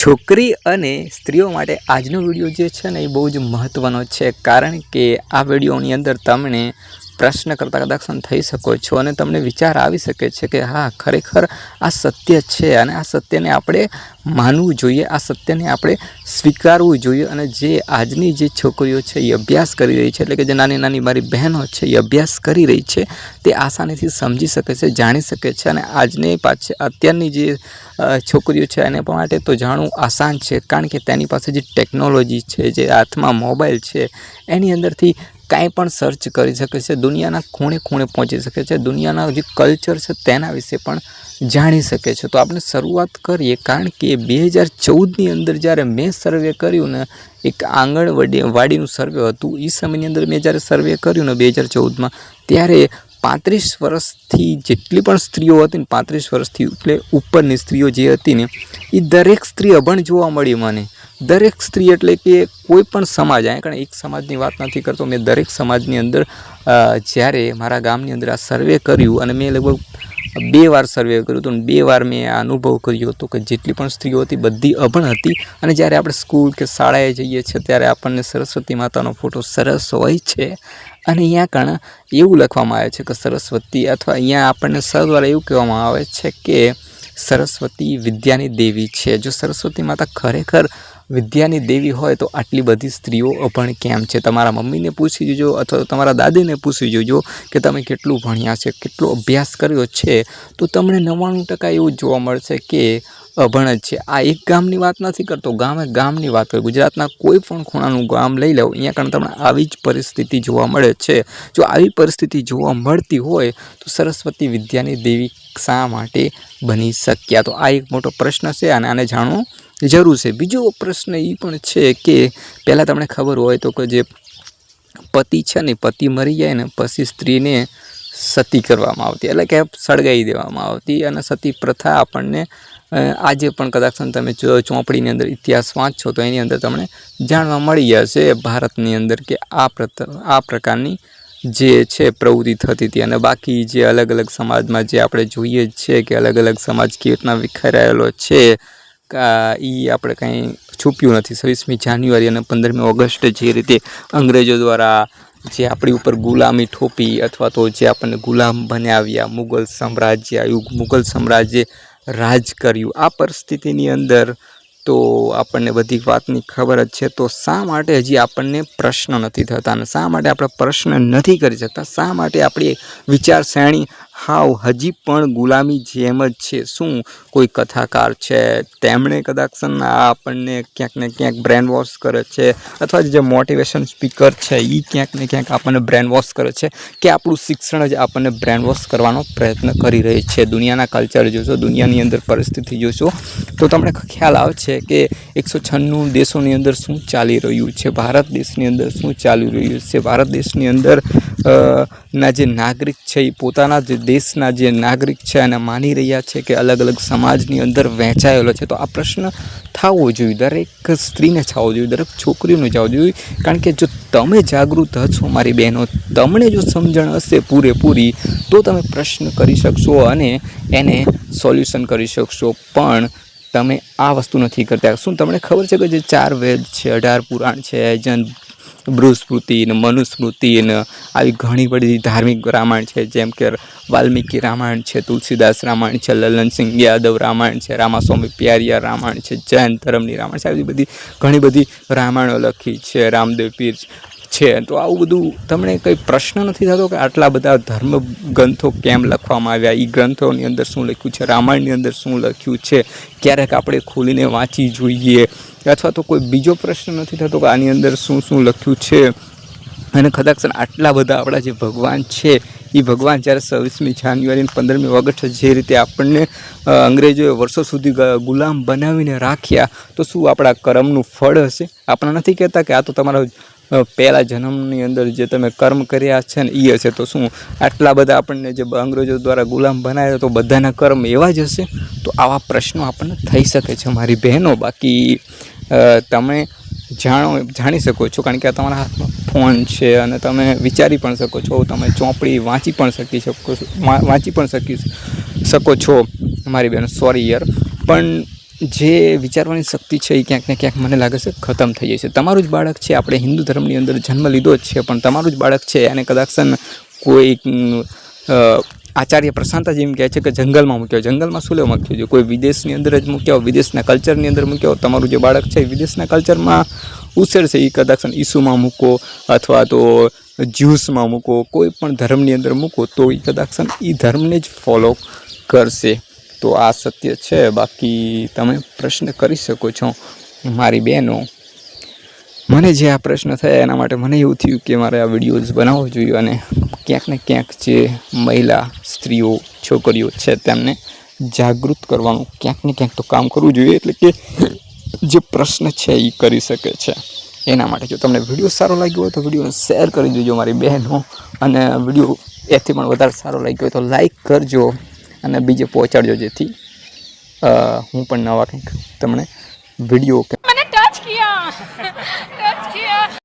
છોકરી અને સ્ત્રીઓ માટે આજનો વિડીયો જે છે ને એ બહુ જ મહત્ત્વનો છે, કારણ કે આ વિડીયોની અંદર તમને પ્રશ્ન કરતાં કદાચ થઈ શકો છો અને તમને વિચાર આવી શકે છે કે હા, ખરેખર આ સત્ય છે અને આ સત્યને આપણે માનવું જોઈએ, આ સત્યને આપણે સ્વીકારવું જોઈએ. અને જે આજની જે છોકરીઓ છે એ અભ્યાસ કરી રહી છે, એટલે કે જે નાની નાની મારી બહેનો છે એ અભ્યાસ કરી રહી છે, તે આસાનીથી સમજી શકે છે, જાણી શકે છે. અને આજની અત્યારની જે છોકરીઓ છે એને માટે તો જાણવું આસાન છે, કારણ કે તેની પાસે જે ટેકનોલોજી છે, જે હાથમાં મોબાઈલ છે, એની અંદરથી કાંઈ પણ સર્ચ કરી શકે છે, દુનિયાના ખૂણે ખૂણે પહોંચી શકે છે, દુનિયાના જે કલ્ચર છે તેના વિશે પણ જાણી શકે છે. તો આપણે શરૂઆત કરીએ, કારણ કે 2014ની અંદર જ્યારે મેં સર્વે કર્યું ને, એક આંગણવાડીનું સર્વે હતું, એ સમયની અંદર મેં જ્યારે સર્વે કર્યું ને 2014માં, ત્યારે 35 વર્ષથી જેટલી પણ સ્ત્રીઓ હતી ને, 35 વર્ષથી એટલે ઉપરની સ્ત્રીઓ જે હતી ને, એ દરેક સ્ત્રી અભણ જોવા મળી મને. દરેક સ્ત્રી એટલે કે કોઈ પણ સમાજ, કારણ એક સમાજની વાત નથી કરતો, મેં દરેક સમાજની અંદર જ્યારે મારા ગામની અંદર આ સર્વે કર્યું, અને મેં લગભગ 2 વાર સર્વે કર્યું હતું, 2 વાર મેં આ અનુભવ કર્યો હતો કે જેટલી પણ સ્ત્રીઓ હતી બધી અભણ હતી. અને જ્યારે આપણે સ્કૂલ કે શાળાએ જઈએ છીએ ત્યારે આપણને સરસ્વતી માતાનો ફોટો સરસ હોય છે, અને અહીંયા કણ એવું લખવામાં આવે છે કે સરસ્વતી, અથવા અહીંયા આપણને સર દ્વારા એવું કહેવામાં આવે છે કે સરસ્વતી વિદ્યાની દેવી છે. જો સરસ્વતી માતા ખરેખર વિદ્યાની દેવી હોય તો આટલી બધી સ્ત્રીઓ અભણ કેમ છે? તમારા મમ્મીને પૂછી જોજો, અથવા તો તમારા દાદીને પૂછી જોજો કે તમે કેટલું ભણ્યા છે, કેટલો અભ્યાસ કર્યો છે, તો તમને 99% એવું જોવા મળશે કે અભણ જ છે. આ એક ગામની વાત નથી કરતો, ગામની વાત કરું, ગુજરાતના કોઈ પણ ખૂણાનું ગામ લઈ લો, અહીંયા કારણ તમને આવી જ પરિસ્થિતિ જોવા મળે છે. જો આવી પરિસ્થિતિ જોવા મળતી હોય તો સરસ્વતી વિદ્યાની દેવી શા માટે બની શક્યા? તો આ એક મોટો પ્રશ્ન છે, અને આને જાણવું જરૂર છે. બીજો પ્રશ્ન એ પણ છે કે પહેલાં તમને ખબર હોય તો કે જે પતિ છે ને, પતિ મરી જાય ને પછી સ્ત્રીને સતી કરવામાં આવતી, એટલે કે સળગાવી દેવામાં આવતી. અને સતી પ્રથા આપણને આજે પણ કદાચ તમે ચોપડીની અંદર ઇતિહાસ વાંચશો તો એની અંદર તમને જાણવા મળી જશે ભારતની અંદર કે આ પ્રકારની જે છે પ્રવૃત્તિ થતી હતી. અને બાકી જે અલગ અલગ સમાજમાં જે આપણે જોઈએ છે કે અલગ અલગ સમાજ કેવી રીતના વિખરાયેલો છે, એ આપણે કંઈ છૂપ્યું નથી. 26મી જાન્યુઆરી અને 15મી ઓગસ્ટે જે રીતે અંગ્રેજો દ્વારા જે આપણી ઉપર ગુલામી થોપી, અથવા તો જે આપણને ગુલામ બનાવ્યા, મુગલ સામ્રાજ્ય આવ્યું, મુગલ સામ્રાજ્ય રાજ કર્યું, આ પરિસ્થિતિની અંદર તો આપણને બધી વાતની ખબર જ છે. તો શા માટે હજી આપણને પ્રશ્ન નથી થતા, અને શા માટે આપણે પ્રશ્ન નથી કરી શકતા? શા માટે આપણી વિચારસરણી હજી પણ ગુલામી જેમ જ છે? શું કોઈ કથાકાર છે, તેમણે કદાચ આપણને ક્યાંક ને ક્યાંક બ્રેન વોશ કરે છે, અથવા જે મોટિવેશન સ્પીકર છે એ ક્યાંક ને ક્યાંક આપણને બ્રેન વોશ કરે છે, કે આપણું શિક્ષણ જ આપણને બ્રેન વોશ કરવાનો પ્રયત્ન કરી રહી છે? દુનિયાના કલ્ચર જોશો, દુનિયાની અંદર પરિસ્થિતિ જોશો તો તમને ખ્યાલ આવશે કે 196 દેશોની અંદર શું ચાલી રહ્યું છે, ભારત દેશની અંદર શું ચાલી રહ્યું છે. ભારત દેશની અંદર ના જે નાગરિક છે એ પોતાના જે દેશના જે નાગરિક છે અને માની રહ્યા છે કે અલગ અલગ સમાજની અંદર વહેંચાયેલો છે. તો આ પ્રશ્ન થવો જોઈએ, દરેક સ્ત્રીને થવો જોઈએ, દરેક છોકરીઓને જવો જોઈએ, કારણ કે જો તમે જાગૃત હશો મારી બહેનો, તમને જો સમજણ હશે પૂરેપૂરી, તો તમે પ્રશ્ન કરી શકશો અને એને સોલ્યુશન કરી શકશો. પણ તમે આ વસ્તુ નથી કરતા. શું તમને ખબર છે કે જે 4 વેદ છે, 18 પુરાણ છે, બૃહસ્મૃતિ ને મનુસ્મૃતિ ને આવી ઘણી બધી ધાર્મિક રામાયણ છે, જેમ કે વાલ્મીકી રામાયણ છે, તુલસીદાસ રામાયણ છે, લલનસિંહ યાદવ રામાયણ છે, રામાસ્વામી પ્યારિયા રામાયણ છે, જૈન ધર્મની રામાયણ છે, આવી બધી ઘણી બધી રામાયણો લખી છે, રામદેવ પીર છે. તો આવું બધું તમને કંઈ પ્રશ્ન નથી થતો કે આટલા બધા ધર્મ ગ્રંથો કેમ લખવામાં આવ્યા? એ ગ્રંથોની અંદર શું લખ્યું છે? રામાયણની અંદર શું લખ્યું છે? ક્યારેક આપણે ખોલીને વાંચી જોઈએ. અથવા તો કોઈ બીજો પ્રશ્ન નથી થતો કે આની અંદર શું શું લખ્યું છે? અને કદાચ આટલા બધા આપણા જે ભગવાન છે એ ભગવાન જ્યારે 26મી જાન્યુઆરી અને 15મી ઓગસ્ટ જે રીતે આપણને અંગ્રેજોએ વર્ષો સુધી ગુલામ બનાવીને રાખ્યા, તો શું આપણા કર્મનું ફળ હશે? આપણે નથી કહેતા કે આ તો તમારા પહેલા જન્મની અંદર જે તમે કર્મ કર્યા છે ને એ હશે. તો શું આટલા બધા આપણને જે અંગ્રેજો દ્વારા ગુલામ બનાવ્યા તો બધાના કર્મ એવા જ હશે? તો આવા પ્રશ્નો આપણને થઈ શકે છે મારી બહેનો. બાકી તમે જાણી શકો છો, કારણ કે આ તમારા હાથમાં ફોન છે અને તમે વિચારી પણ શકો છો, તમે ચોપડી વાંચી પણ શકો છો મારી બહેનો. સોરી યાર, પણ જે વિચારવાની શક્તિ છે એ ક્યાંક ને ક્યાંક મને લાગે છે ખતમ થઈ જાય છે. તમારું જ બાળક છે, આપણે હિન્દુ ધર્મની અંદર જન્મ લીધો જ છે, પણ તમારું જ બાળક છે એને કદાચ કોઈ આચાર્ય પ્રશાંતાજી એમ કહે છે કે જંગલમાં મૂક્યો. જંગલમાં શું લેવા મૂક્યો છે? કોઈ વિદેશની અંદર જ મૂક્યો, વિદેશના કલ્ચરની અંદર મૂક્યો. તમારું જે બાળક છે એ વિદેશના કલ્ચરમાં ઉછેરશે. એ કદાચ ઈસુમાં મૂકો અથવા તો જ્યુસમાં મૂકો, કોઈ પણ ધર્મની અંદર મૂકો તો એ કદાચ એ ધર્મને જ ફોલો કરશે. તો આ સત્ય છે. બાકી તમે પ્રશ્ન કરી શકો છો મારી બહેનો. મને જે આ પ્રશ્ન થયા એના માટે મને એવું થયું કે મારે આ વિડીયોઝ બનાવવો જોઈએ અને ક્યાંક ને ક્યાંક જે મહિલા, સ્ત્રીઓ, છોકરીઓ છે તેમને જાગૃત કરવાનું ક્યાંક ને ક્યાંક તો કામ કરવું જોઈએ. એટલે કે જે પ્રશ્ન છે એ કરી શકે છે. એના માટે જો તમને વિડીયો સારો લાગ્યો હોય તો વિડીયોને શેર કરી દેજો મારી બહેનો, અને વિડીયો એથી પણ વધારે સારો લાગ્યો હોય તો લાઈક કરજો અને બીજે પહોંચાડજો, જેથી હું પણ નવા કંઈક તમને વિડીયો मैंने टच किया